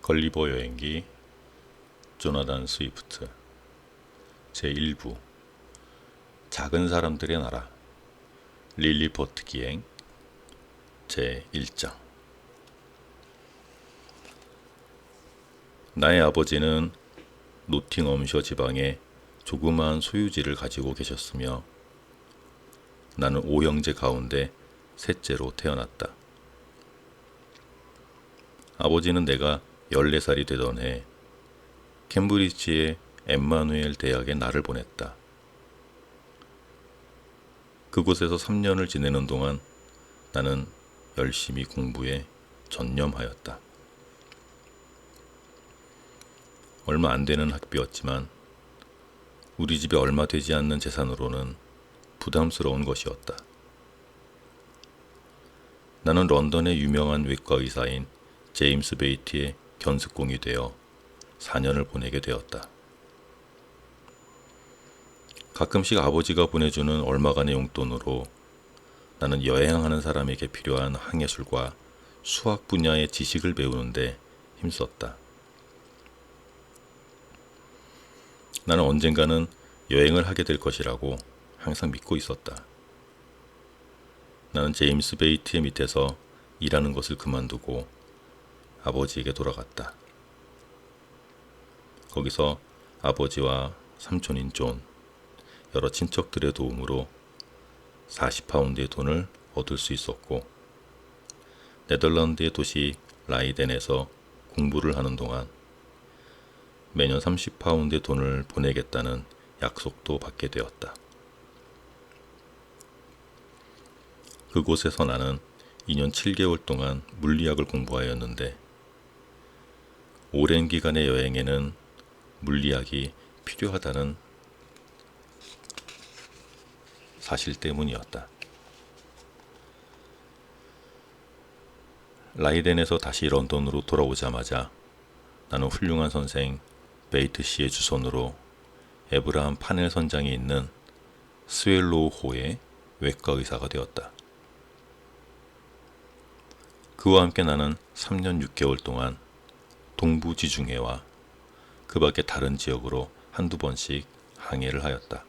걸리버 여행기 조나단 스위프트 제1부 작은 사람들의 나라 릴리포트 기행 제1장. 나의 아버지는 노팅엄셔 지방에 조그마한 소유지를 가지고 계셨으며 나는 5형제 가운데 셋째로 태어났다. 아버지는 내가 14살이 되던 해 캠브리지의 엠마누엘 대학에 나를 보냈다. 그곳에서 3년을 지내는 동안 나는 열심히 공부에 전념하였다. 얼마 안 되는 학비였지만 우리 집에 얼마 되지 않는 재산으로는 부담스러운 것이었다. 나는 런던의 유명한 외과 의사인 제임스 베이티의 견습공이 되어 4년을 보내게 되었다. 가끔씩 아버지가 보내주는 얼마간의 용돈으로 나는 여행하는 사람에게 필요한 항해술과 수학 분야의 지식을 배우는데 힘썼다. 나는 언젠가는 여행을 하게 될 것이라고 항상 믿고 있었다. 나는 제임스 베이티의 밑에서 일하는 것을 그만두고 아버지에게 돌아갔다. 거기서 아버지와 삼촌인 존, 여러 친척들의 도움으로 40파운드의 돈을 얻을 수 있었고 네덜란드의 도시 라이덴에서 공부를 하는 동안 매년 30파운드의 돈을 보내겠다는 약속도 받게 되었다. 그곳에서 나는 2년 7개월 동안 물리학을 공부하였는데 오랜 기간의 여행에는 물리학이 필요하다는 사실 때문이었다. 라이덴에서 다시 런던으로 돌아오자마자 나는 훌륭한 선생 베이트 씨의 주선으로 에브라함 파넬 선장이 있는 스웰로우호의 외과 의사가 되었다. 그와 함께 나는 3년 6개월 동안 동부 지중해와 그 밖의 다른 지역으로 한두 번씩 항해를 하였다.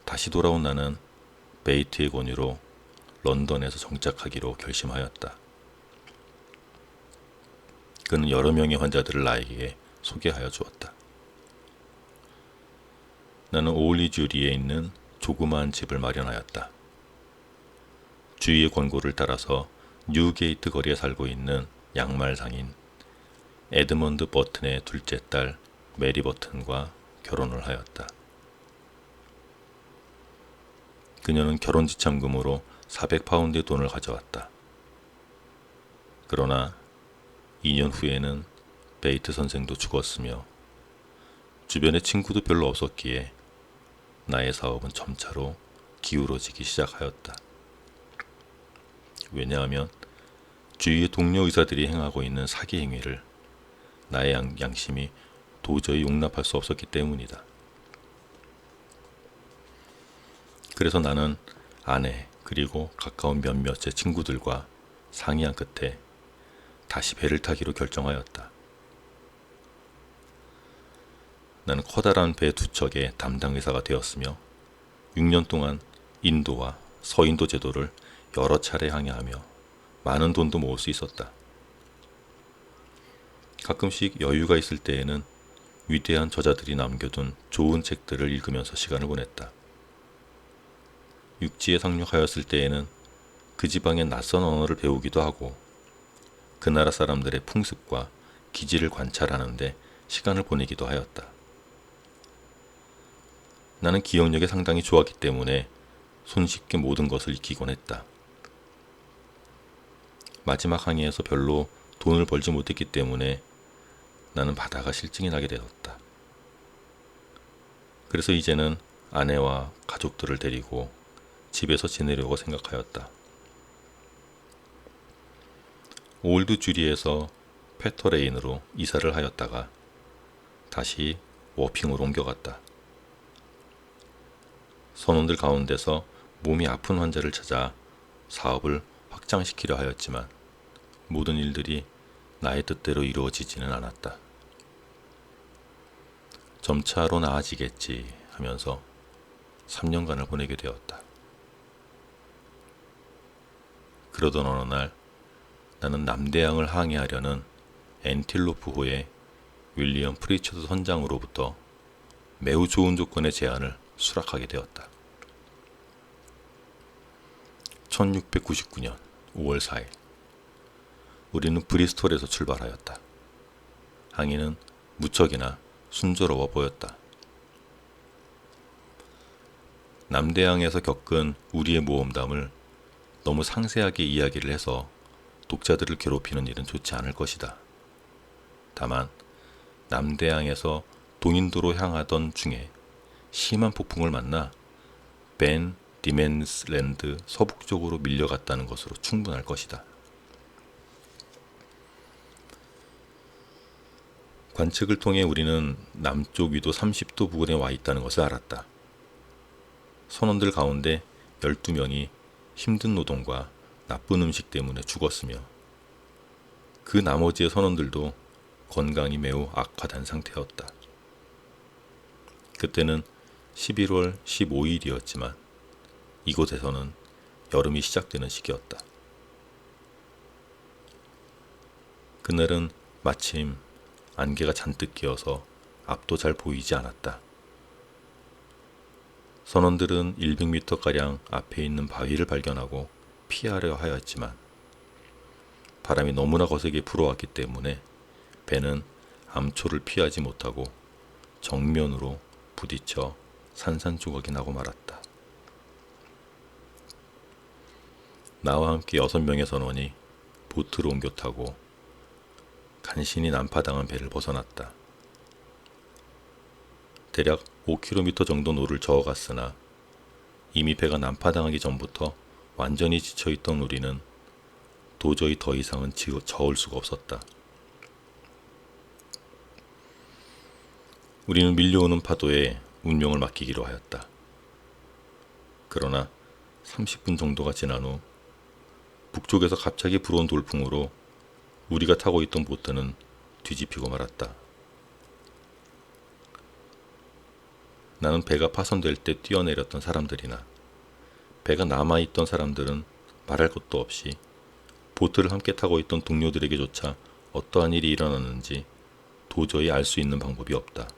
다시 돌아온 나는 베이트의 권유로 런던에서 정착하기로 결심하였다. 그는 여러 명의 환자들을 나에게 소개하여 주었다. 나는 오울리주리에 있는 조그마한 집을 마련하였다. 주위의 권고를 따라서 뉴게이트 거리에 살고 있는 양말상인 에드먼드 버튼의 둘째 딸 메리 버튼과 결혼을 하였다. 그녀는 결혼지참금으로 400파운드의 돈을 가져왔다. 그러나 2년 후에는 베이트 선생도 죽었으며 주변에 친구도 별로 없었기에 나의 사업은 점차로 기울어지기 시작하였다. 왜냐하면 주위의 동료 의사들이 행하고 있는 사기 행위를 나의 양심이 도저히 용납할 수 없었기 때문이다. 그래서 나는 아내 그리고 가까운 몇몇의 친구들과 상의한 끝에 다시 배를 타기로 결정하였다. 나는 커다란 배 2척의 담당 의사가 되었으며 6년 동안 인도와 서인도 제도를 여러 차례 항해하며 많은 돈도 모을 수 있었다. 가끔씩 여유가 있을 때에는 위대한 저자들이 남겨둔 좋은 책들을 읽으면서 시간을 보냈다. 육지에 상륙하였을 때에는 그 지방의 낯선 언어를 배우기도 하고 그 나라 사람들의 풍습과 기질을 관찰하는데 시간을 보내기도 하였다. 나는 기억력이 상당히 좋았기 때문에 손쉽게 모든 것을 익히곤 했다. 마지막 항해에서 별로 돈을 벌지 못했기 때문에 나는 바다가 실증이 나게 되었다. 그래서 이제는 아내와 가족들을 데리고 집에서 지내려고 생각하였다. 올드 주리에서 페터레인으로 이사를 하였다가 다시 워핑으로 옮겨갔다. 선원들 가운데서 몸이 아픈 환자를 찾아 사업을 확장시키려 하였지만 모든 일들이 나의 뜻대로 이루어지지는 않았다. 점차로 나아지겠지 하면서 3년간을 보내게 되었다. 그러던 어느 날 나는 남대양을 항해하려는 엔틸로프호의 윌리엄 프리처드 선장으로부터 매우 좋은 조건의 제안을 수락하게 되었다. 1699년 5월 4일 우리는 브리스톨에서 출발하였다. 항해는 무척이나 순조로워 보였다. 남대양에서 겪은 우리의 모험담을 너무 상세하게 이야기를 해서 독자들을 괴롭히는 일은 좋지 않을 것이다. 다만 남대양에서 동인도로 향하던 중에 심한 폭풍을 만나 벤 디멘스랜드 서북쪽으로 밀려갔다는 것으로 충분할 것이다. 관측을 통해 우리는 남쪽 위도 30도 부근에 와 있다는 것을 알았다. 선원들 가운데 12명이 힘든 노동과 나쁜 음식 때문에 죽었으며 그 나머지의 선원들도 건강이 매우 악화된 상태였다. 그때는 11월 15일이었지만 이곳에서는 여름이 시작되는 시기였다. 그날은 마침 안개가 잔뜩 끼어서 앞도 잘 보이지 않았다. 선원들은 100m가량 앞에 있는 바위를 발견하고 피하려 하였지만 바람이 너무나 거세게 불어왔기 때문에 배는 암초를 피하지 못하고 정면으로 부딪혀 산산조각이 나고 말았다. 나와 함께 6명의 선원이 보트로 옮겨 타고 간신히 난파당한 배를 벗어났다. 대략 5km 정도 노를 저어갔으나 이미 배가 난파당하기 전부터 완전히 지쳐있던 우리는 도저히 더 이상은 저을 수가 없었다. 우리는 밀려오는 파도에 운명을 맡기기로 하였다. 그러나 30분 정도가 지난 후 북쪽에서 갑자기 불어온 돌풍으로 우리가 타고 있던 보트는 뒤집히고 말았다. 나는 배가 파손될 때 뛰어내렸던 사람들이나 배가 남아있던 사람들은 말할 것도 없이 보트를 함께 타고 있던 동료들에게조차 어떠한 일이 일어났는지 도저히 알 수 있는 방법이 없다.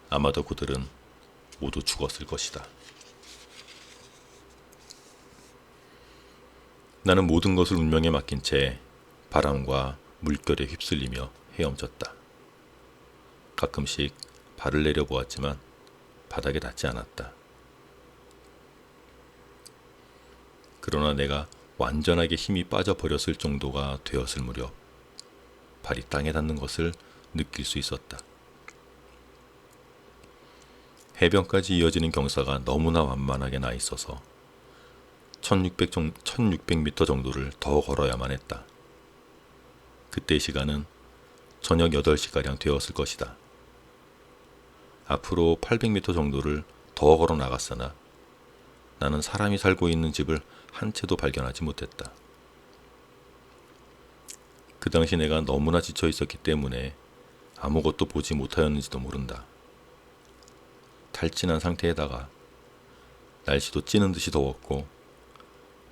아마도 그들은 모두 죽었을 것이다. 나는 모든 것을 운명에 맡긴 채 바람과 물결에 휩쓸리며 헤엄쳤다. 가끔씩 발을 내려보았지만 바닥에 닿지 않았다. 그러나 내가 완전하게 힘이 빠져버렸을 정도가 되었을 무렵 발이 땅에 닿는 것을 느낄 수 있었다. 해변까지 이어지는 경사가 너무나 완만하게 나 있어서 1600m 정도를 더 걸어야만 했다. 그때 시간은 저녁 8시가량 되었을 것이다. 앞으로 800m 정도를 더 걸어 나갔으나 나는 사람이 살고 있는 집을 한 채도 발견하지 못했다. 그 당시 내가 너무나 지쳐 있었기 때문에 아무것도 보지 못하였는지도 모른다. 탈진한 상태에다가 날씨도 찌는 듯이 더웠고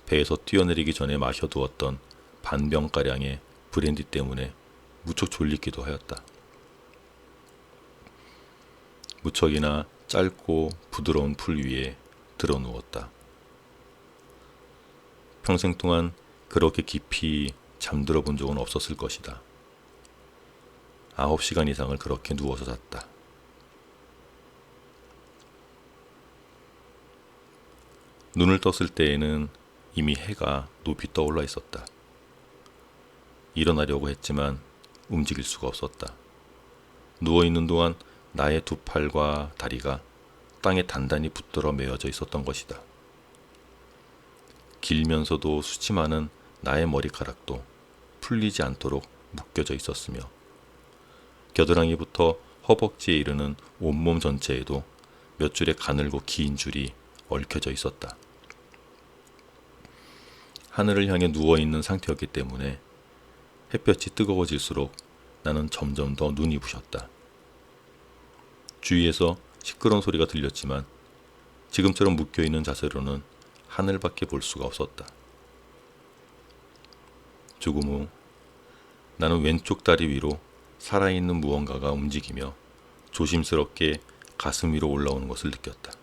배에서 뛰어내리기 전에 마셔두었던 반병가량의 브랜디 때문에 무척 졸리기도 하였다. 무척이나 짧고 부드러운 풀 위에 드러누웠다. 평생 동안 그렇게 깊이 잠들어 본 적은 없었을 것이다. 9시간 이상을 그렇게 누워서 잤다. 눈을 떴을 때에는 이미 해가 높이 떠올라 있었다. 일어나려고 했지만 움직일 수가 없었다. 누워있는 동안 나의 두 팔과 다리가 땅에 단단히 붙들어 매어져 있었던 것이다. 길면서도 수치 많은 나의 머리카락도 풀리지 않도록 묶여져 있었으며 겨드랑이부터 허벅지에 이르는 온몸 전체에도 몇 줄의 가늘고 긴 줄이 얽혀져 있었다. 하늘을 향해 누워있는 상태였기 때문에 햇볕이 뜨거워질수록 나는 점점 더 눈이 부셨다. 주위에서 시끄러운 소리가 들렸지만 지금처럼 묶여있는 자세로는 하늘밖에 볼 수가 없었다. 조금 후 나는 왼쪽 다리 위로 살아있는 무언가가 움직이며 조심스럽게 가슴 위로 올라오는 것을 느꼈다.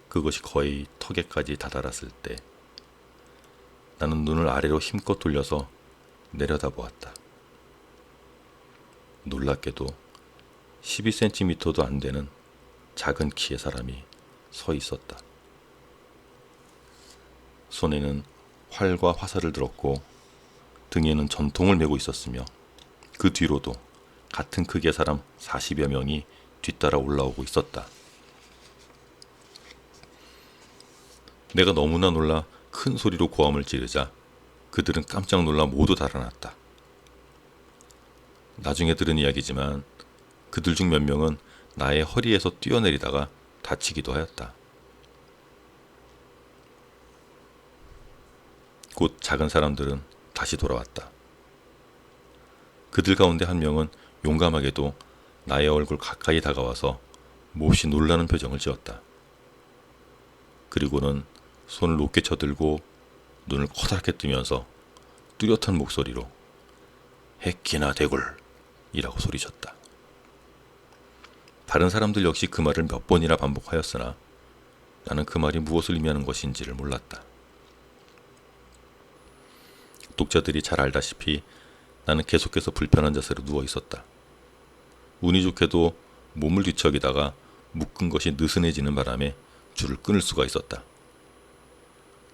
그것이 거의 턱에까지 다다랐을 때 나는 눈을 아래로 힘껏 돌려서 내려다보았다. 놀랍게도 12cm도 안 되는 작은 키의 사람이 서 있었다. 손에는 활과 화살을 들었고 등에는 전통을 메고 있었으며 그 뒤로도 같은 크기의 사람 40여 명이 뒤따라 올라오고 있었다. 내가 너무나 놀라 큰 소리로 고함을 지르자 그들은 깜짝 놀라 모두 달아났다. 나중에 들은 이야기지만 그들 중 몇 명은 나의 허리에서 뛰어내리다가 다치기도 하였다. 곧 작은 사람들은 다시 돌아왔다. 그들 가운데 한 명은 용감하게도 나의 얼굴 가까이 다가와서 몹시 놀라는 표정을 지었다. 그리고는 손을 높게 쳐들고 눈을 커다랗게 뜨면서 뚜렷한 목소리로 해키나 대굴 이라고 소리쳤다. 다른 사람들 역시 그 말을 몇 번이나 반복하였으나 나는 그 말이 무엇을 의미하는 것인지를 몰랐다. 독자들이 잘 알다시피 나는 계속해서 불편한 자세로 누워 있었다. 운이 좋게도 몸을 뒤척이다가 묶은 것이 느슨해지는 바람에 줄을 끊을 수가 있었다.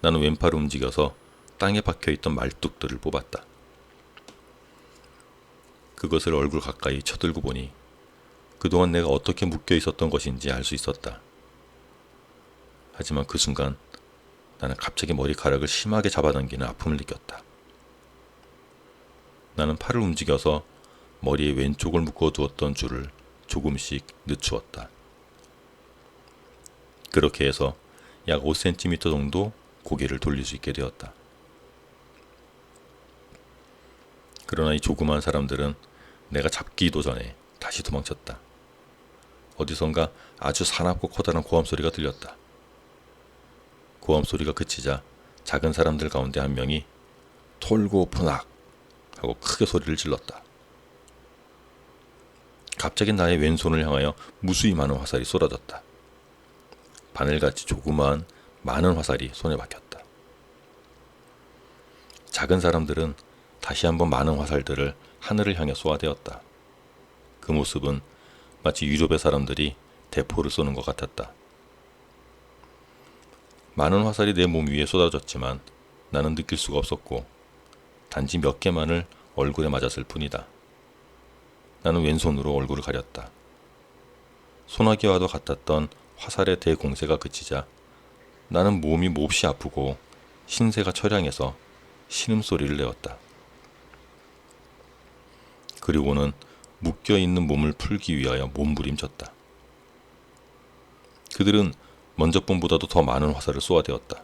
나는 왼팔을 움직여서 땅에 박혀있던 말뚝들을 뽑았다. 그것을 얼굴 가까이 쳐들고 보니 그동안 내가 어떻게 묶여 있었던 것인지 알 수 있었다. 하지만 그 순간 나는 갑자기 머리카락을 심하게 잡아당기는 아픔을 느꼈다. 나는 팔을 움직여서 머리의 왼쪽을 묶어두었던 줄을 조금씩 늦추었다. 그렇게 해서 약 5cm 정도 고개를 돌릴 수 있게 되었다. 그러나 이 조그마한 사람들은 내가 잡기도 전에 다시 도망쳤다. 어디선가 아주 사납고 커다란 고함소리가 들렸다. 고함소리가 그치자 작은 사람들 가운데 한 명이 톨고 푸낙 하고 크게 소리를 질렀다. 갑자기 나의 왼손을 향하여 무수히 많은 화살이 쏟아졌다. 바늘같이 조그마한 많은 화살이 손에 박혔다. 작은 사람들은 다시 한번 많은 화살들을 하늘을 향해 쏘아대었다. 그 모습은 마치 유럽의 사람들이 대포를 쏘는 것 같았다. 많은 화살이 내 몸 위에 쏟아졌지만 나는 느낄 수가 없었고 단지 몇 개만을 얼굴에 맞았을 뿐이다. 나는 왼손으로 얼굴을 가렸다. 소나기와도 같았던 화살의 대공세가 그치자 나는 몸이 몹시 아프고 신세가 처량해서 신음소리를 내었다. 그리고는 묶여있는 몸을 풀기 위하여 몸부림쳤다. 그들은 먼저 번보다도 더 많은 화살을 쏘아대었다.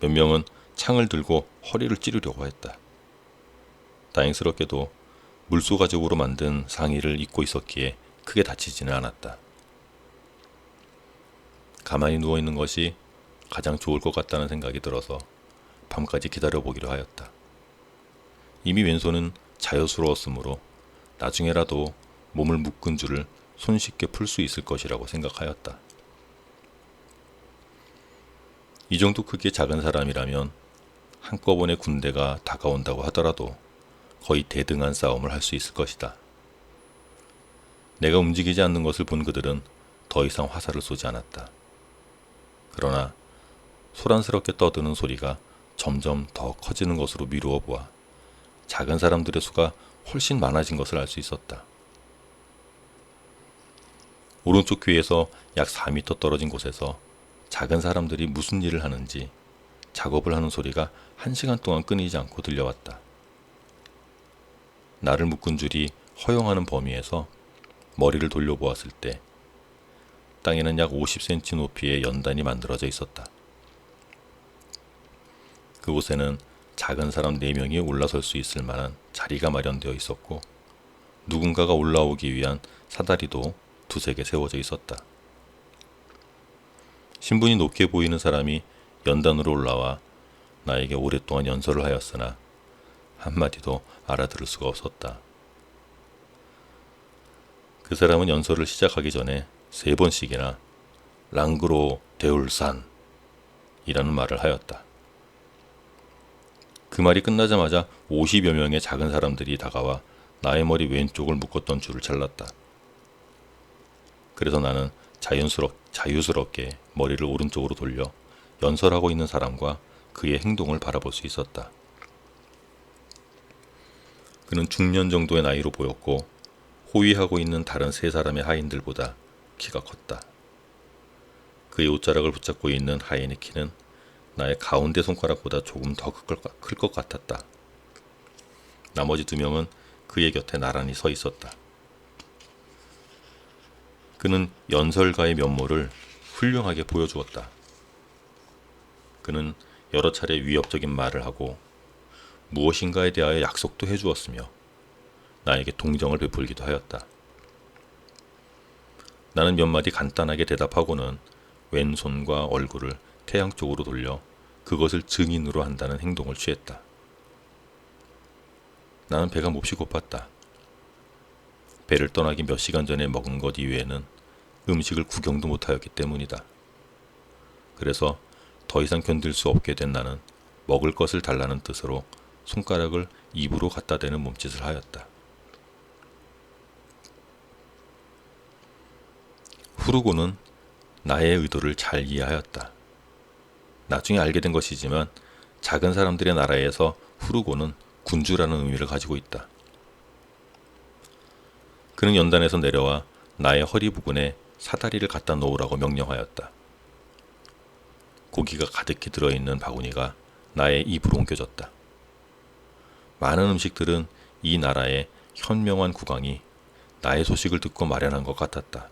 몇 명은 창을 들고 허리를 찌르려고 했다. 다행스럽게도 물소가죽으로 만든 상의를 입고 있었기에 크게 다치지는 않았다. 가만히 누워있는 것이 가장 좋을 것 같다는 생각이 들어서 밤까지 기다려보기로 하였다. 이미 왼손은 자유스러웠으므로 나중에라도 몸을 묶은 줄을 손쉽게 풀 수 있을 것이라고 생각하였다. 이 정도 크기의 작은 사람이라면 한꺼번에 군대가 다가온다고 하더라도 거의 대등한 싸움을 할 수 있을 것이다. 내가 움직이지 않는 것을 본 그들은 더 이상 화살을 쏘지 않았다. 그러나 소란스럽게 떠드는 소리가 점점 더 커지는 것으로 미루어 보아 작은 사람들의 수가 훨씬 많아진 것을 알 수 있었다. 오른쪽 귀에서 약 4m 떨어진 곳에서 작은 사람들이 무슨 일을 하는지 작업을 하는 소리가 1시간 동안 끊이지 않고 들려왔다. 나를 묶은 줄이 허용하는 범위에서 머리를 돌려보았을 때 땅에는 약 50cm 높이의 연단이 만들어져 있었다. 그곳에는 작은 사람 4명이 올라설 수 있을 만한 자리가 마련되어 있었고 누군가가 올라오기 위한 사다리도 2~3개 세워져 있었다. 신분이 높게 보이는 사람이 연단으로 올라와 나에게 오랫동안 연설을 하였으나 한마디도 알아들을 수가 없었다. 그 사람은 연설을 시작하기 전에 3번씩이나 랑그로 데울산 이라는 말을 하였다. 그 말이 끝나자마자 50여 명의 작은 사람들이 다가와 나의 머리 왼쪽을 묶었던 줄을 잘랐다. 그래서 나는 자유스럽게 머리를 오른쪽으로 돌려 연설하고 있는 사람과 그의 행동을 바라볼 수 있었다. 그는 중년 정도의 나이로 보였고 호위하고 있는 다른 3사람의 하인들보다 키가 컸다. 그의 옷자락을 붙잡고 있는 하인의 키는 나의 가운데 손가락보다 조금 더 클 것 같았다. 나머지 2명은 그의 곁에 나란히 서 있었다. 그는 연설가의 면모를 훌륭하게 보여주었다. 그는 여러 차례 위협적인 말을 하고 무엇인가에 대하여 약속도 해주었으며 나에게 동정을 베풀기도 하였다. 나는 몇 마디 간단하게 대답하고는 왼손과 얼굴을 태양 쪽으로 돌려 그것을 증인으로 한다는 행동을 취했다. 나는 배가 몹시 고팠다. 배를 떠나기 몇 시간 전에 먹은 것 이외에는 음식을 구경도 못하였기 때문이다. 그래서 더 이상 견딜 수 없게 된 나는 먹을 것을 달라는 뜻으로 손가락을 입으로 갖다 대는 몸짓을 하였다. 후르고는 나의 의도를 잘 이해하였다. 나중에 알게 된 것이지만 작은 사람들의 나라에서 후르고는 군주라는 의미를 가지고 있다. 그는 연단에서 내려와 나의 허리 부분에 사다리를 갖다 놓으라고 명령하였다. 고기가 가득히 들어있는 바구니가 나의 입으로 옮겨졌다. 많은 음식들은 이 나라의 현명한 국왕이 나의 소식을 듣고 마련한 것 같았다.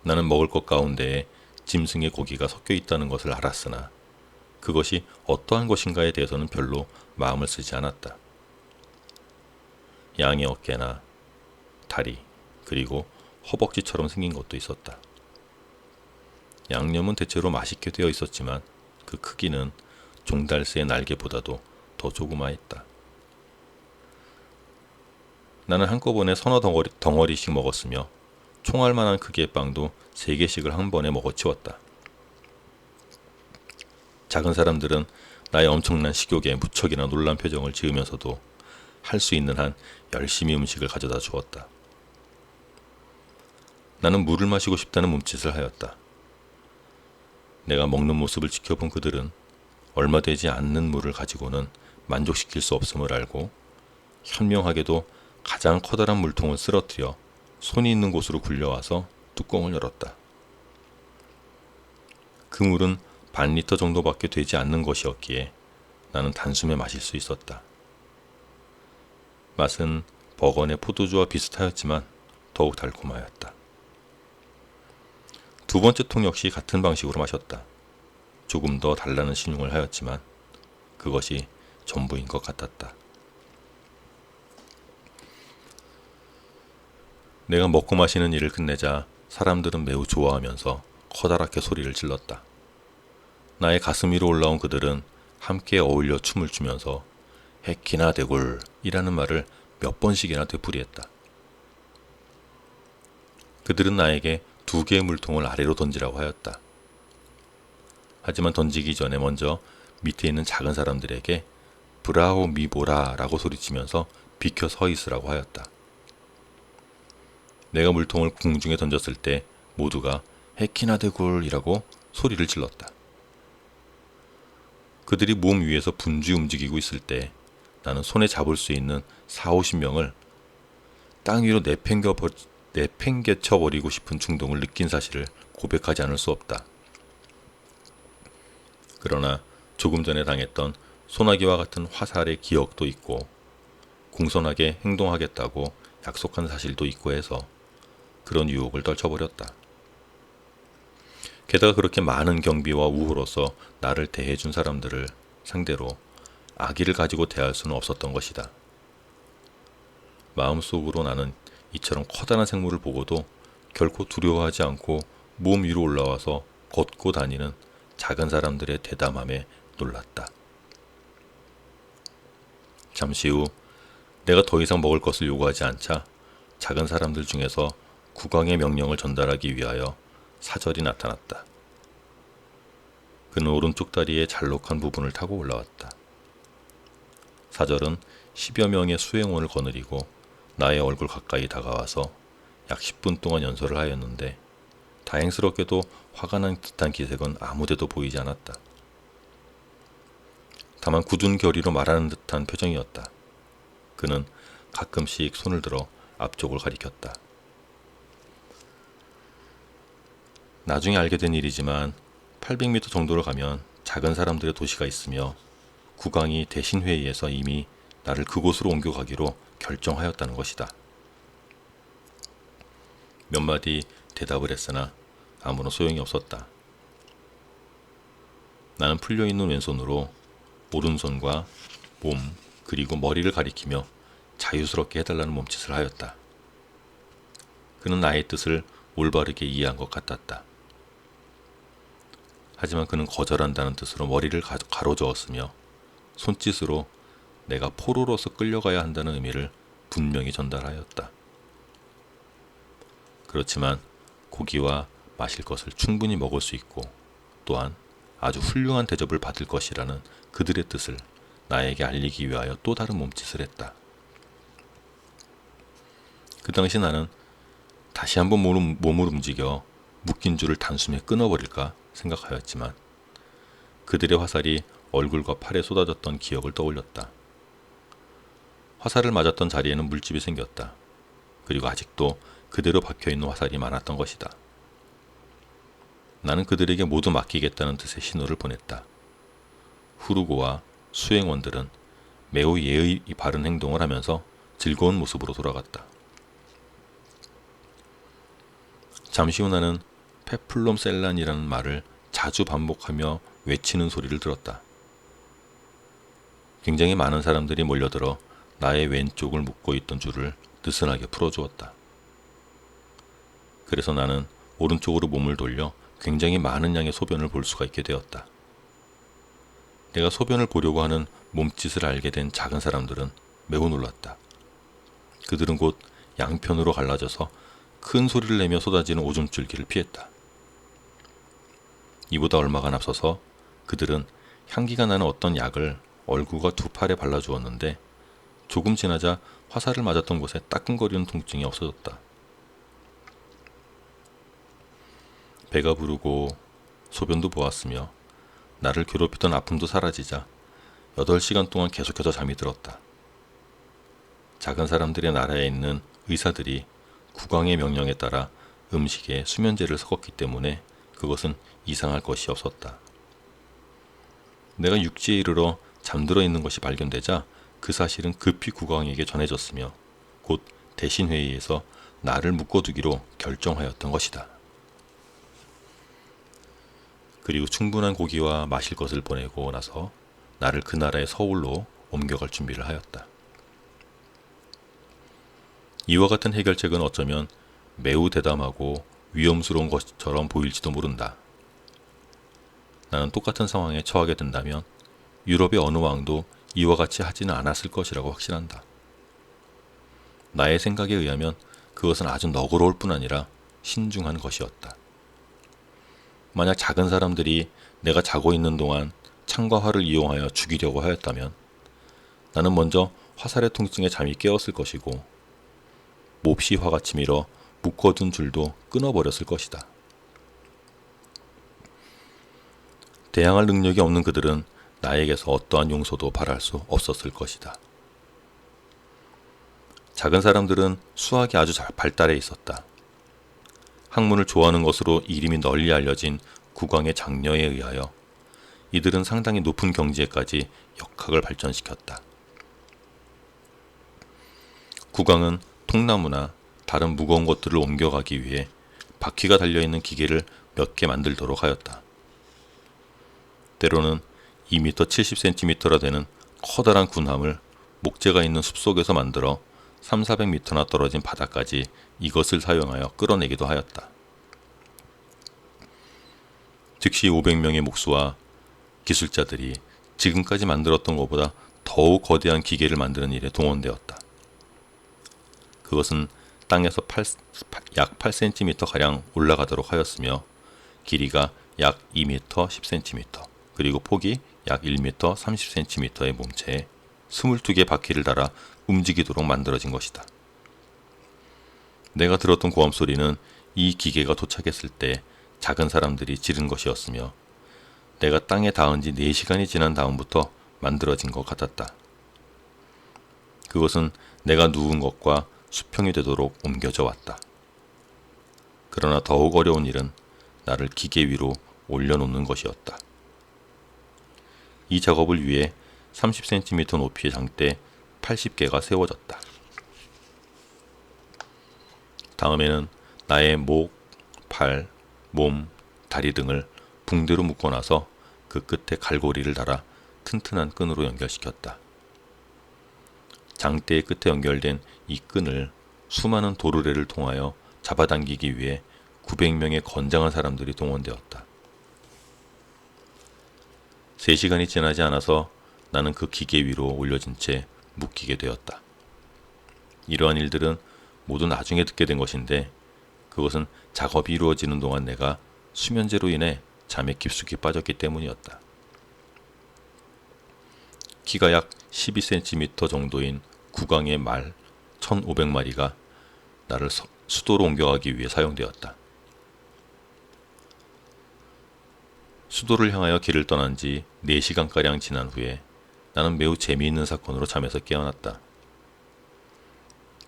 나는 먹을 것 가운데에 짐승의 고기가 섞여 있다는 것을 알았으나 그것이 어떠한 것인가에 대해서는 별로 마음을 쓰지 않았다. 양의 어깨나 다리 그리고 허벅지처럼 생긴 것도 있었다. 양념은 대체로 맛있게 되어 있었지만 그 크기는 종달새의 날개보다도 더 조그마했다. 나는 한꺼번에 3~4덩어리씩 먹었으며 총알만한 크기의 빵도 3개씩을 한 번에 먹어치웠다. 작은 사람들은 나의 엄청난 식욕에 무척이나 놀란 표정을 지으면서도 할 수 있는 한 열심히 음식을 가져다 주었다. 나는 물을 마시고 싶다는 몸짓을 하였다. 내가 먹는 모습을 지켜본 그들은 얼마 되지 않는 물을 가지고는 만족시킬 수 없음을 알고 현명하게도 가장 커다란 물통을 쓰러뜨려 손이 있는 곳으로 굴려와서 뚜껑을 열었다. 그 물은 반 리터 정도밖에 되지 않는 것이었기에 나는 단숨에 마실 수 있었다. 맛은 버건의 포도주와 비슷하였지만 더욱 달콤하였다. 2번째 통 역시 같은 방식으로 마셨다. 조금 더 달라는 신용을 하였지만 그것이 전부인 것 같았다. 내가 먹고 마시는 일을 끝내자 사람들은 매우 좋아하면서 커다랗게 소리를 질렀다. 나의 가슴 위로 올라온 그들은 함께 어울려 춤을 추면서 헤키나 데굴 이라는 말을 몇 번씩이나 되풀이했다. 그들은 나에게 2개의 물통을 아래로 던지라고 하였다. 하지만 던지기 전에 먼저 밑에 있는 작은 사람들에게 브라오 미보라 라고 소리치면서 비켜 서 있으라고 하였다. 내가 물통을 공중에 던졌을 때 모두가 헤키나데굴 이라고 소리를 질렀다. 그들이 몸 위에서 분주 움직이고 있을 때 나는 손에 잡을 수 있는 40~50명을 땅 위로 내팽개쳐버리고 싶은 충동을 느낀 사실을 고백하지 않을 수 없다. 그러나 조금 전에 당했던 소나기와 같은 화살의 기억도 있고 공손하게 행동하겠다고 약속한 사실도 있고 해서 그런 유혹을 떨쳐버렸다. 게다가 그렇게 많은 경비와 우호로서 나를 대해준 사람들을 상대로 악의를 가지고 대할 수는 없었던 것이다. 마음속으로 나는 이처럼 커다란 생물을 보고도 결코 두려워하지 않고 몸 위로 올라와서 걷고 다니는 작은 사람들의 대담함에 놀랐다. 잠시 후 내가 더 이상 먹을 것을 요구하지 않자 작은 사람들 중에서 국왕의 명령을 전달하기 위하여 사절이 나타났다. 그는 오른쪽 다리의 잘록한 부분을 타고 올라왔다. 사절은 10여 명의 수행원을 거느리고 나의 얼굴 가까이 다가와서 약 10분 동안 연설을 하였는데 다행스럽게도 화가 난 듯한 기색은 아무데도 보이지 않았다. 다만 굳은 결의로 말하는 듯한 표정이었다. 그는 가끔씩 손을 들어 앞쪽을 가리켰다. 나중에 알게 된 일이지만 800m 정도를 가면 작은 사람들의 도시가 있으며 국왕이 대신회의에서 이미 나를 그곳으로 옮겨가기로 결정하였다는 것이다. 몇 마디 대답을 했으나 아무런 소용이 없었다. 나는 풀려있는 왼손으로 오른손과 몸 그리고 머리를 가리키며 자유스럽게 해달라는 몸짓을 하였다. 그는 나의 뜻을 올바르게 이해한 것 같았다. 하지만 그는 거절한다는 뜻으로 머리를 가로저었으며 손짓으로 내가 포로로서 끌려가야 한다는 의미를 분명히 전달하였다. 그렇지만 고기와 마실 것을 충분히 먹을 수 있고 또한 아주 훌륭한 대접을 받을 것이라는 그들의 뜻을 나에게 알리기 위하여 또 다른 몸짓을 했다. 그 당시 나는 다시 한번 몸을 움직여 묶인 줄을 단숨에 끊어버릴까 생각하였지만 그들의 화살이 얼굴과 팔에 쏟아졌던 기억을 떠올렸다. 화살을 맞았던 자리에는 물집이 생겼다. 그리고 아직도 그대로 박혀있는 화살이 많았던 것이다. 나는 그들에게 모두 맡기겠다는 뜻의 신호를 보냈다. 후르고와 수행원들은 매우 예의 바른 행동을 하면서 즐거운 모습으로 돌아갔다. 잠시 후 나는 페플롬 셀란이라는 말을 자주 반복하며 외치는 소리를 들었다. 굉장히 많은 사람들이 몰려들어 나의 왼쪽을 묶고 있던 줄을 느슨하게 풀어주었다. 그래서 나는 오른쪽으로 몸을 돌려 굉장히 많은 양의 소변을 볼 수가 있게 되었다. 내가 소변을 보려고 하는 몸짓을 알게 된 작은 사람들은 매우 놀랐다. 그들은 곧 양편으로 갈라져서 큰 소리를 내며 쏟아지는 오줌줄기를 피했다. 이보다 얼마간 앞서서 그들은 향기가 나는 어떤 약을 얼굴과 두 팔에 발라주었는데 조금 지나자 화살을 맞았던 곳에 따끔거리는 통증이 없어졌다. 배가 부르고 소변도 보았으며 나를 괴롭히던 아픔도 사라지자 8시간 동안 계속해서 잠이 들었다. 작은 사람들의 나라에 있는 의사들이 국왕의 명령에 따라 음식에 수면제를 섞었기 때문에 그것은 이상할 것이 없었다. 내가 육지에 이르러 잠들어 있는 것이 발견되자 그 사실은 급히 국왕에게 전해졌으며 곧 대신회의에서 나를 묶어두기로 결정하였던 것이다. 그리고 충분한 고기와 마실 것을 보내고 나서 나를 그 나라의 서울로 옮겨갈 준비를 하였다. 이와 같은 해결책은 어쩌면 매우 대담하고 위험스러운 것처럼 보일지도 모른다. 나는 똑같은 상황에 처하게 된다면 유럽의 어느 왕도 이와 같이 하지는 않았을 것이라고 확신한다. 나의 생각에 의하면 그것은 아주 너그러울 뿐 아니라 신중한 것이었다. 만약 작은 사람들이 내가 자고 있는 동안 창과 활을 이용하여 죽이려고 하였다면 나는 먼저 화살의 통증에 잠이 깨었을 것이고 몹시 화가 치밀어 묶어둔 줄도 끊어버렸을 것이다. 대항할 능력이 없는 그들은 나에게서 어떠한 용서도 바랄 수 없었을 것이다. 작은 사람들은 수학이 아주 잘 발달해 있었다. 학문을 좋아하는 것으로 이름이 널리 알려진 국왕의 장녀에 의하여 이들은 상당히 높은 경지에까지 역학을 발전시켰다. 국왕은 통나무나 다른 무거운 것들을 옮겨가기 위해 바퀴가 달려있는 기계를 몇 개 만들도록 하였다. 때로는 2m 70cm라 되는 커다란 군함을 목재가 있는 숲속에서 만들어 300~400m나 떨어진 바다까지 이것을 사용하여 끌어내기도 하였다. 즉시 500명의 목수와 기술자들이 지금까지 만들었던 것보다 더욱 거대한 기계를 만드는 일에 동원되었다. 그것은 땅에서 약 8cm가량 올라가도록 하였으며 길이가 약 2m 10cm 그리고 폭이 약 1m 30cm의 몸체에 22개 바퀴를 달아 움직이도록 만들어진 것이다. 내가 들었던 고함 소리는 이 기계가 도착했을 때 작은 사람들이 지른 것이었으며 내가 땅에 닿은 지 4시간이 지난 다음부터 만들어진 것 같았다. 그것은 내가 누운 것과 수평이 되도록 옮겨져 왔다. 그러나 더욱 어려운 일은 나를 기계 위로 올려놓는 것이었다. 이 작업을 위해 30cm 높이의 장대 80개가 세워졌다. 다음에는 나의 목, 팔, 몸, 다리 등을 붕대로 묶어놔서 그 끝에 갈고리를 달아 튼튼한 끈으로 연결시켰다. 장대의 끝에 연결된 이 끈을 수많은 도르래를 통하여 잡아당기기 위해 900명의 건장한 사람들이 동원되었다. 3시간이 지나지 않아서 나는 그 기계 위로 올려진 채 묶이게 되었다. 이러한 일들은 모두 나중에 듣게 된 것인데 그것은 작업이 이루어지는 동안 내가 수면제로 인해 잠에 깊숙이 빠졌기 때문이었다. 키가 약 12cm 정도인 국왕의 말 1500마리가 나를 수도로 옮겨가기 위해 사용되었다. 수도를 향하여 길을 떠난 지 4시간가량 지난 후에 나는 매우 재미있는 사건으로 잠에서 깨어났다.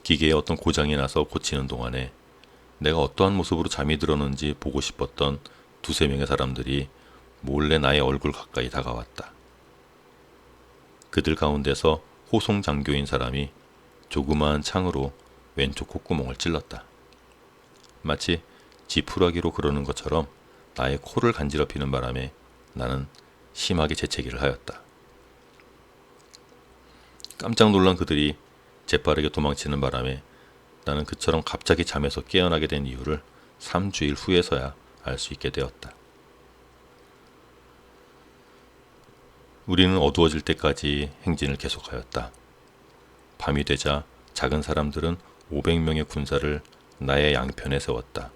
기계에 어떤 고장이 나서 고치는 동안에 내가 어떠한 모습으로 잠이 들었는지 보고 싶었던 2~3명의 사람들이 몰래 나의 얼굴 가까이 다가왔다. 그들 가운데서 호송 장교인 사람이 조그마한 창으로 왼쪽 콧구멍을 찔렀다. 마치 지푸라기로 그러는 것처럼 나의 코를 간지럽히는 바람에 나는 심하게 재채기를 하였다. 깜짝 놀란 그들이 재빠르게 도망치는 바람에 나는 그처럼 갑자기 잠에서 깨어나게 된 이유를 3주일 후에서야 알 수 있게 되었다. 우리는 어두워질 때까지 행진을 계속하였다. 밤이 되자 작은 사람들은 500명의 군사를 나의 양편에 세웠다.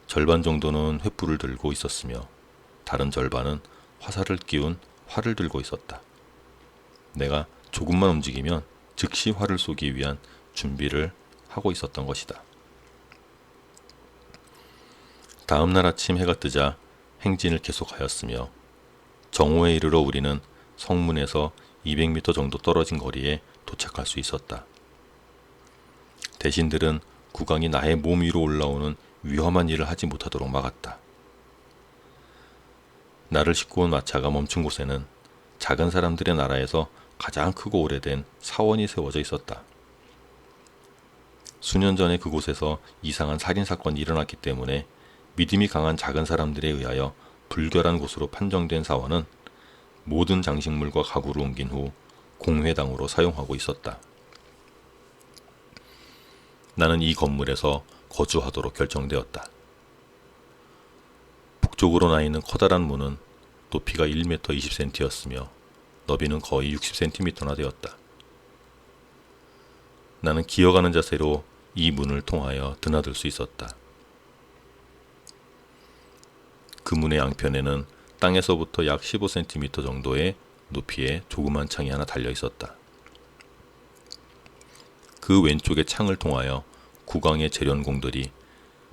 절반 정도는 횃불을 들고 있었으며 다른 절반은 화살을 끼운 활을 들고 있었다. 내가 조금만 움직이면 즉시 활을 쏘기 위한 준비를 하고 있었던 것이다. 다음 날 아침 해가 뜨자 행진을 계속하였으며 정오에 이르러 우리는 성문에서 200m 정도 떨어진 거리에 도착할 수 있었다. 대신들은 국왕이 나의 몸 위로 올라오는 위험한 일을 하지 못하도록 막았다. 나를 싣고 온 마차가 멈춘 곳에는 작은 사람들의 나라에서 가장 크고 오래된 사원이 세워져 있었다. 수년 전에 그곳에서 이상한 살인사건이 일어났기 때문에 믿음이 강한 작은 사람들에 의하여 불결한 곳으로 판정된 사원은 모든 장식물과 가구를 옮긴 후 공회당으로 사용하고 있었다. 나는 이 건물에서 거주하도록 결정되었다. 북쪽으로 나 있는 커다란 문은 높이가 1m 20cm였으며 너비는 거의 60cm나 되었다. 나는 기어가는 자세로 이 문을 통하여 드나들 수 있었다. 그 문의 양편에는 땅에서부터 약 15cm 정도의 높이의 조그만 창이 하나 달려 있었다. 그 왼쪽의 창을 통하여 국왕의 재련공들이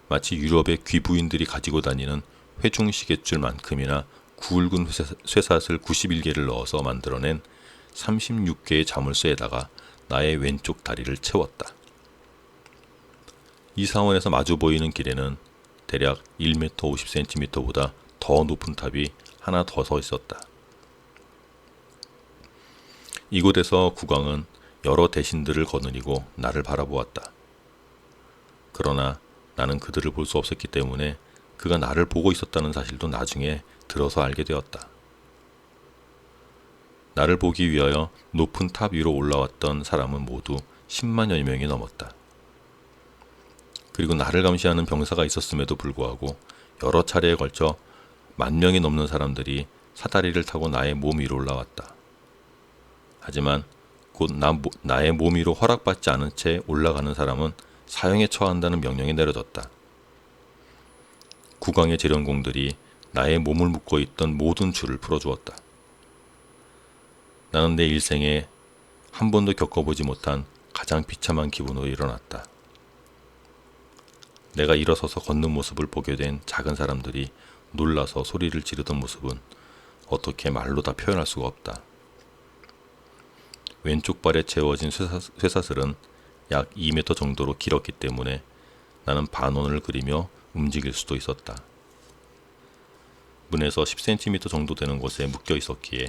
마치 유럽의 귀부인들이 가지고 다니는 회중시계줄만큼이나 굵은 쇠사슬 91개를 넣어서 만들어낸 36개의 자물쇠에다가 나의 왼쪽 다리를 채웠다. 이 사원에서 마주 보이는 길에는 대략 1m 50cm보다 더 높은 탑이 하나 더 서 있었다. 이곳에서 국왕은 여러 대신들을 거느리고 나를 바라보았다. 그러나 나는 그들을 볼 수 없었기 때문에 그가 나를 보고 있었다는 사실도 나중에 들어서 알게 되었다. 나를 보기 위하여 높은 탑 위로 올라왔던 사람은 모두 10만여 명이 넘었다. 그리고 나를 감시하는 병사가 있었음에도 불구하고 여러 차례에 걸쳐 10,000명이 넘는 사람들이 사다리를 타고 나의 몸 위로 올라왔다. 하지만 곧 나의 몸 위로 허락받지 않은 채 올라가는 사람은 사형에 처한다는 명령이 내려졌다. 국왕의 재련공들이 나의 몸을 묶고 있던 모든 줄을 풀어주었다. 나는 내 일생에 한 번도 겪어보지 못한 가장 비참한 기분으로 일어났다. 내가 일어서서 걷는 모습을 보게 된 작은 사람들이 놀라서 소리를 지르던 모습은 어떻게 말로 다 표현할 수가 없다. 왼쪽 발에 채워진 쇠사슬은 약 2m 정도로 길었기 때문에 나는 반원을 그리며 움직일 수도 있었다. 문에서 10cm 정도 되는 곳에 묶여 있었기에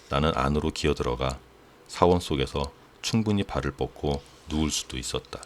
나는 안으로 기어들어가 사원 속에서 충분히 발을 뻗고 누울 수도 있었다.